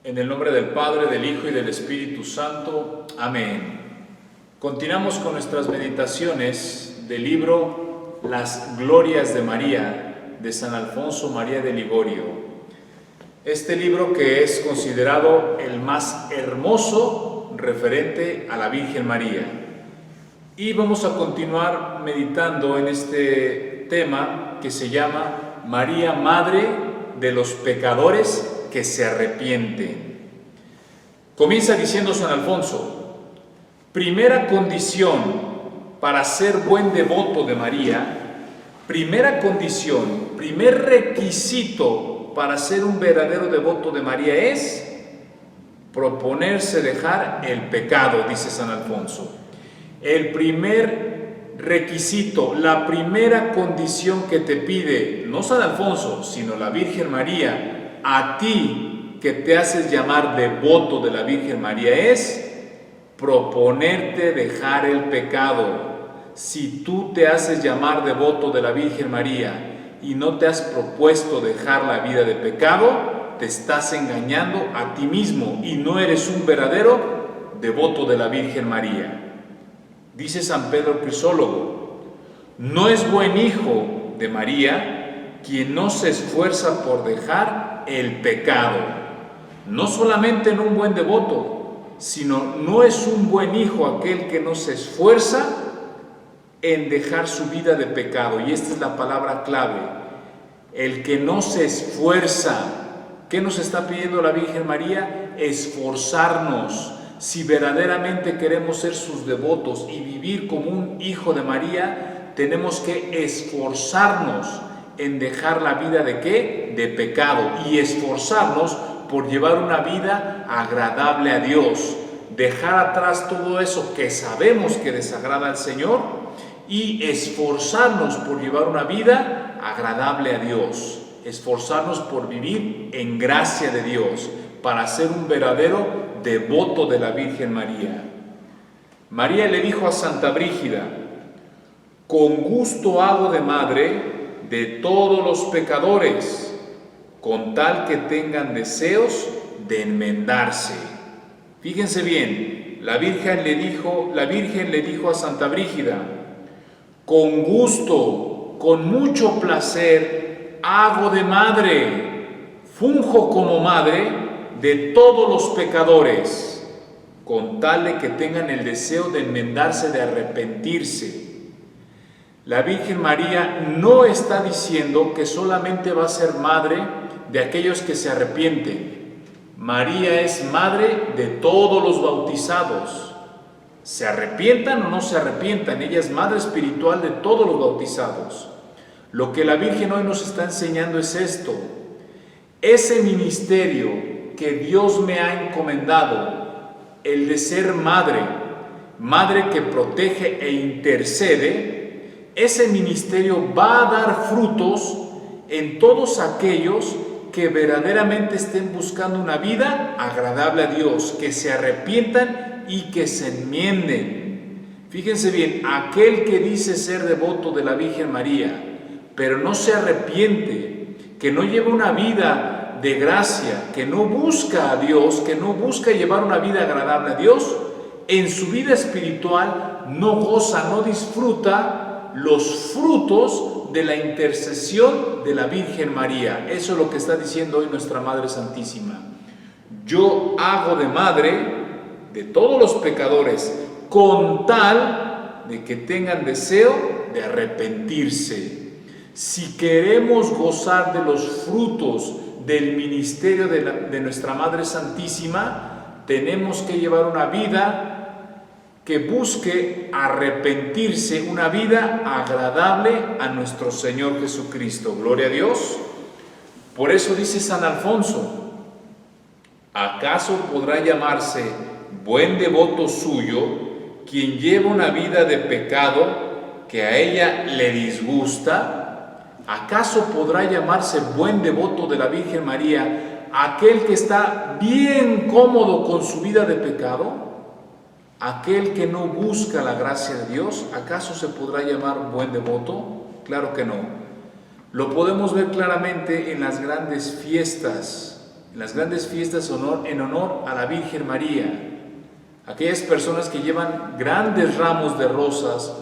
En el nombre del Padre, del Hijo y del Espíritu Santo. Amén. Continuamos con nuestras meditaciones del libro Las Glorias de María, de San Alfonso María de Ligorio. Este libro que es considerado el más hermoso referente a la Virgen María. Y vamos a continuar meditando en este tema que se llama María, Madre de los pecadores que se arrepienten. Comienza diciendo San Alfonso: primera condición para ser buen devoto de María, primera condición, primer requisito para ser un verdadero devoto de María es proponerse dejar el pecado, dice San Alfonso. El primer requisito, la primera condición que te pide, no San Alfonso, sino la Virgen María, a ti que te haces llamar devoto de la Virgen María, es proponerte dejar el pecado. Si tú te haces llamar devoto de la Virgen María y no te has propuesto dejar la vida de pecado, te estás engañando a ti mismo y no eres un verdadero devoto de la Virgen María. Dice San Pedro Crisólogo: no es buen hijo de María quien no se esfuerza por dejar el pecado. No solamente en un buen devoto, sino no es un buen hijo aquel que no se esfuerza en dejar su vida de pecado. Y esta es la palabra clave: el que no se esfuerza. ¿Qué nos está pidiendo la Virgen María? Esforzarnos. Si verdaderamente queremos ser sus devotos y vivir como un hijo de María, tenemos que esforzarnos en dejar la vida ¿de qué? De pecado, y esforzarnos por llevar una vida agradable a Dios, dejar atrás todo eso que sabemos que desagrada al Señor y esforzarnos por llevar una vida agradable a Dios, esforzarnos por vivir en gracia de Dios, para ser un verdadero devoto de la Virgen María. María le dijo a Santa Brígida: con gusto hago de madre de todos los pecadores, con tal que tengan deseos de enmendarse. Fíjense bien, la Virgen le dijo a Santa Brígida: con gusto, con mucho placer, hago de madre, funjo como madre de todos los pecadores, con tal de que tengan el deseo de enmendarse, de arrepentirse. La Virgen María no está diciendo que solamente va a ser madre de aquellos que se arrepienten. María es madre de todos los bautizados. Se arrepientan o no se arrepientan, ella es madre espiritual de todos los bautizados. Lo que la Virgen hoy nos está enseñando es esto: ese ministerio que Dios me ha encomendado, el de ser madre, madre que protege e intercede, ese ministerio va a dar frutos en todos aquellos que verdaderamente estén buscando una vida agradable a Dios, que se arrepientan y que se enmienden. Fíjense bien, aquel que dice ser devoto de la Virgen María, pero no se arrepiente, que no lleva una vida de gracia, que no busca a Dios, que no busca llevar una vida agradable a Dios, en su vida espiritual no goza, no disfruta los frutos de la intercesión de la Virgen María. Eso es lo que está diciendo hoy nuestra Madre Santísima. Yo hago de madre de todos los pecadores, con tal de que tengan deseo de arrepentirse. Si queremos gozar de los frutos del ministerio de nuestra Madre Santísima, tenemos que llevar una vida que busque arrepentirse, una vida agradable a nuestro Señor Jesucristo. Gloria a Dios. Por eso dice San Alfonso: ¿acaso podrá llamarse buen devoto suyo quien lleva una vida de pecado que a ella le disgusta? ¿Acaso podrá llamarse buen devoto de la Virgen María aquel que está bien cómodo con su vida de pecado? ¿Aquel que no busca la gracia de Dios? ¿Acaso se podrá llamar buen devoto? Claro que no. Lo podemos ver claramente en las grandes fiestas en las grandes fiestas en honor a la Virgen María. Aquellas personas que llevan grandes ramos de rosas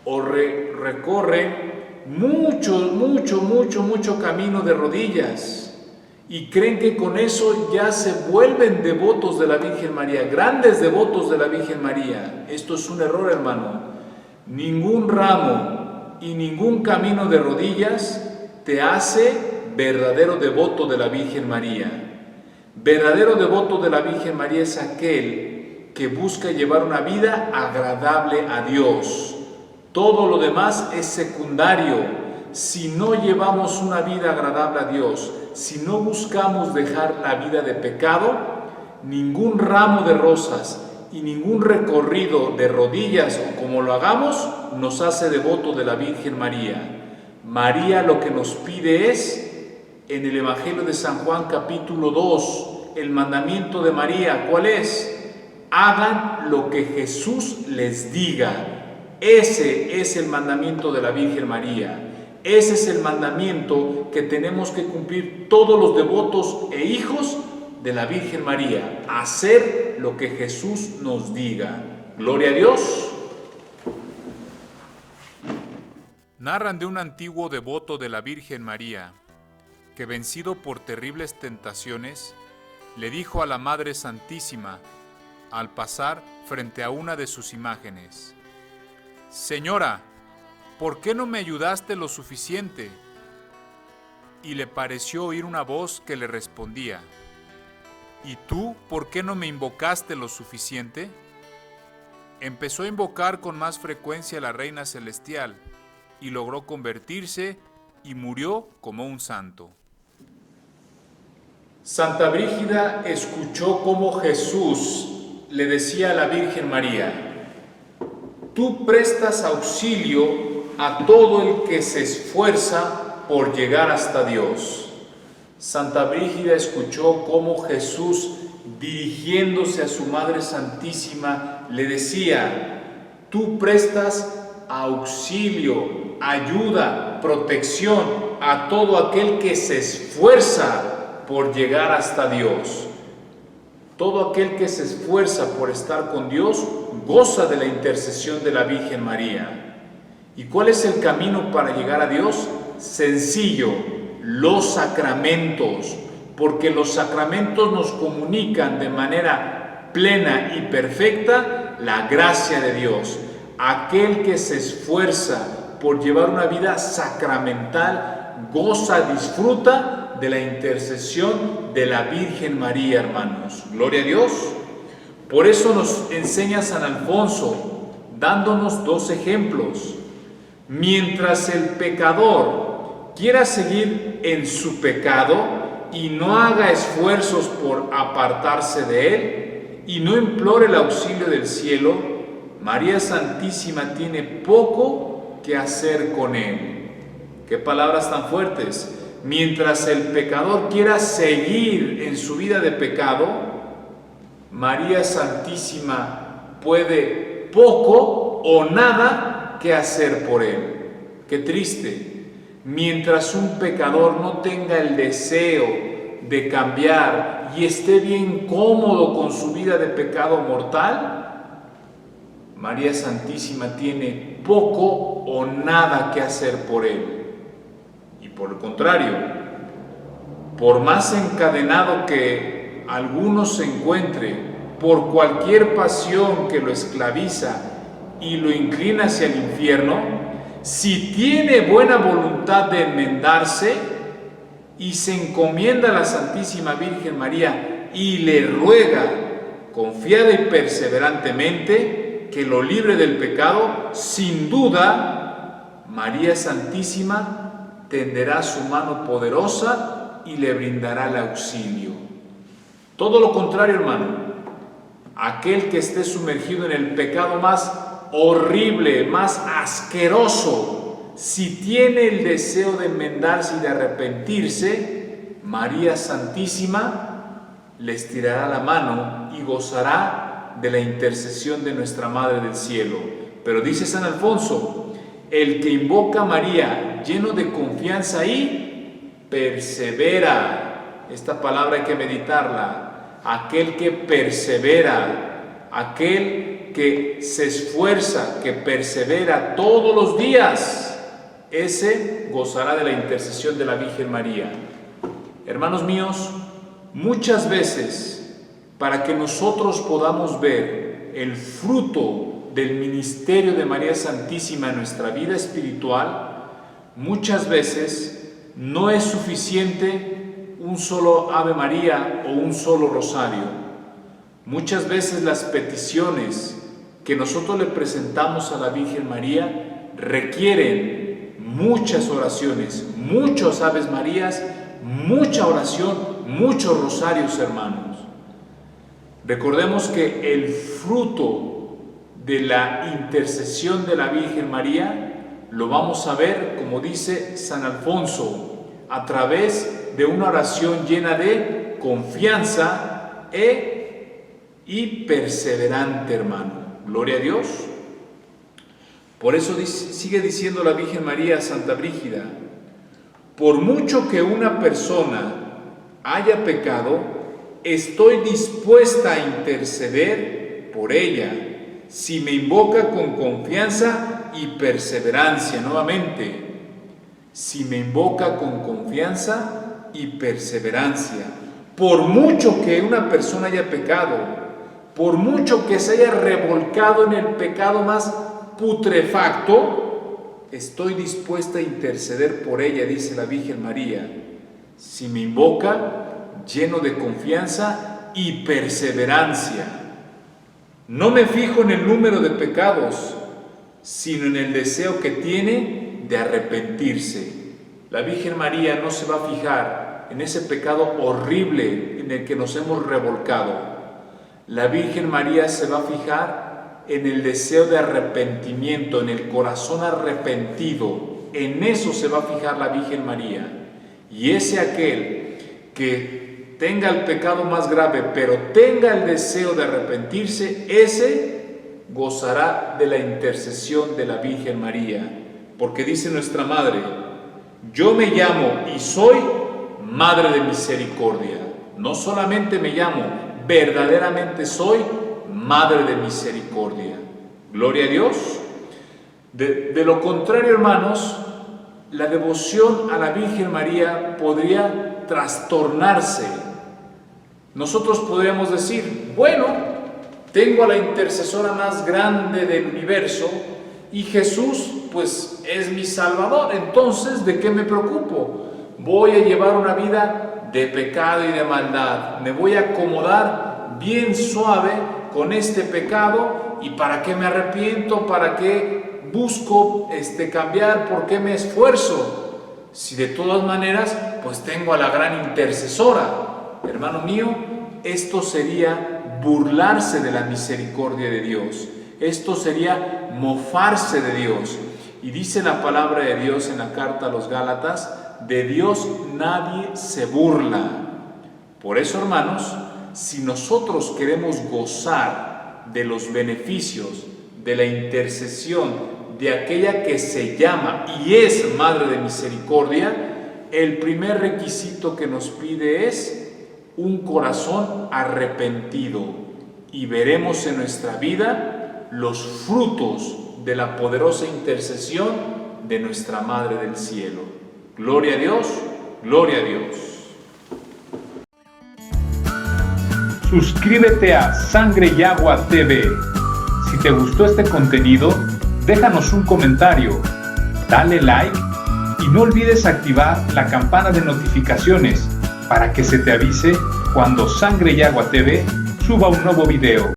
o recorren mucho camino de rodillas y creen que con eso ya se vuelven devotos de la Virgen María, grandes devotos de la Virgen María. Esto es un error, hermano. Ningún ramo y ningún camino de rodillas te hace verdadero devoto de la Virgen María. Verdadero devoto de la Virgen María es aquel que busca llevar una vida agradable a Dios. Todo lo demás es secundario. Si no llevamos una vida agradable a Dios, si no buscamos dejar la vida de pecado, ningún ramo de rosas y ningún recorrido de rodillas o como lo hagamos, nos hace devoto de la Virgen María. María lo que nos pide es, en el Evangelio de San Juan capítulo 2, el mandamiento de María, ¿cuál es? Hagan lo que Jesús les diga. Ese es el mandamiento de la Virgen María. Ese es el mandamiento que tenemos que cumplir todos los devotos e hijos de la Virgen María. Hacer lo que Jesús nos diga. Gloria a Dios. Narran de un antiguo devoto de la Virgen María, que vencido por terribles tentaciones, le dijo a la Madre Santísima, al pasar frente a una de sus imágenes: «Señora, ¿por qué no me ayudaste lo suficiente?». Y le pareció oír una voz que le respondía: «¿Y tú por qué no me invocaste lo suficiente?». Empezó a invocar con más frecuencia a la Reina Celestial y logró convertirse y murió como un santo. Santa Brígida escuchó cómo Jesús le decía a la Virgen María: «Tú prestas auxilio a todo el que se esfuerza por llegar hasta Dios». Santa Brígida escuchó cómo Jesús, dirigiéndose a su Madre Santísima, le decía: «Tú prestas auxilio, ayuda, protección a todo aquel que se esfuerza por llegar hasta Dios». Todo aquel que se esfuerza por estar con Dios goza de la intercesión de la Virgen María. ¿Y cuál es el camino para llegar a Dios? Sencillo: los sacramentos, porque los sacramentos nos comunican de manera plena y perfecta la gracia de Dios. Aquel que se esfuerza por llevar una vida sacramental goza, disfruta de la intercesión de la Virgen María, hermanos. Gloria a Dios. Por eso nos enseña San Alfonso, dándonos dos ejemplos. Mientras el pecador quiera seguir en su pecado y no haga esfuerzos por apartarse de él y no implore el auxilio del cielo, María Santísima tiene poco que hacer con él. ¡Qué palabras tan fuertes! Mientras el pecador quiera seguir en su vida de pecado, María Santísima puede poco o nada que hacer por él. ¡Qué triste! Mientras un pecador no tenga el deseo de cambiar y esté bien cómodo con su vida de pecado mortal, María Santísima tiene poco o nada que hacer por él. Y por el contrario, por más encadenado que alguno se encuentre por cualquier pasión que lo esclaviza y lo inclina hacia el infierno, si tiene buena voluntad de enmendarse y se encomienda a la Santísima Virgen María y le ruega confiada y perseverantemente que lo libre del pecado, sin duda María Santísima tenderá su mano poderosa y le brindará el auxilio. Todo lo contrario, hermano, aquel que esté sumergido en el pecado más horrible, más asqueroso, si tiene el deseo de enmendarse y de arrepentirse, María Santísima le estirará la mano y gozará de la intercesión de nuestra Madre del Cielo. Pero dice San Alfonso: el que invoca a María lleno de confianza y persevera, esta palabra hay que meditarla, aquel que persevera, aquel que se esfuerza, que persevera todos los días, ese gozará de la intercesión de la Virgen María. Hermanos míos, muchas veces, para que nosotros podamos ver el fruto del ministerio de María Santísima en nuestra vida espiritual, muchas veces no es suficiente un solo Ave María o un solo rosario. Muchas veces las peticiones que nosotros le presentamos a la Virgen María requieren muchas oraciones, muchos Aves Marías, mucha oración, muchos rosarios, hermanos. Recordemos que el fruto de la intercesión de la Virgen María lo vamos a ver, como dice San Alfonso, a través de una oración llena de confianza y perseverante, hermano. Gloria a Dios. Por eso sigue diciendo la Virgen María a Santa Brígida: por mucho que una persona haya pecado, estoy dispuesta a interceder por ella, si me invoca con confianza y perseverancia. Nuevamente, si me invoca con confianza y perseverancia. Por mucho que una persona haya pecado, por mucho que se haya revolcado en el pecado más putrefacto, estoy dispuesta a interceder por ella, dice la Virgen María, si me invoca lleno de confianza y perseverancia. No me fijo en el número de pecados, sino en el deseo que tiene de arrepentirse. La Virgen María no se va a fijar en ese pecado horrible en el que nos hemos revolcado. La Virgen María se va a fijar en el deseo de arrepentimiento, en el corazón arrepentido. En eso se va a fijar la Virgen María. Y ese aquel que tenga el pecado más grave, pero tenga el deseo de arrepentirse, ese gozará de la intercesión de la Virgen María. Porque dice nuestra Madre: yo me llamo y soy Madre de Misericordia. No solamente me llamo, verdaderamente soy Madre de Misericordia. Gloria a Dios. De lo contrario, hermanos, la devoción a la Virgen María podría trastornarse. Nosotros podríamos decir: bueno, tengo a la intercesora más grande del universo y Jesús pues es mi Salvador, entonces ¿de qué me preocupo? Voy a llevar una vida de pecado y de maldad, me voy a acomodar bien suave con este pecado, y ¿para qué me arrepiento? ¿Para qué busco cambiar? ¿Por qué me esfuerzo? Si de todas maneras pues tengo a la gran intercesora. Hermano mío, esto sería burlarse de la misericordia de Dios. Esto sería mofarse de Dios. Y dice la palabra de Dios en la carta a los Gálatas: de Dios nadie se burla. Por eso, hermanos, si nosotros queremos gozar de los beneficios de la intercesión de aquella que se llama y es Madre de Misericordia, el primer requisito que nos pide es un corazón arrepentido, y veremos en nuestra vida los frutos de la poderosa intercesión de nuestra Madre del Cielo. Gloria a Dios, gloria a Dios. Suscríbete a Sangre y Agua TV. Si te gustó este contenido, déjanos un comentario, dale like y no olvides activar la campana de notificaciones para que se te avise cuando Sangre y Agua TV suba un nuevo video.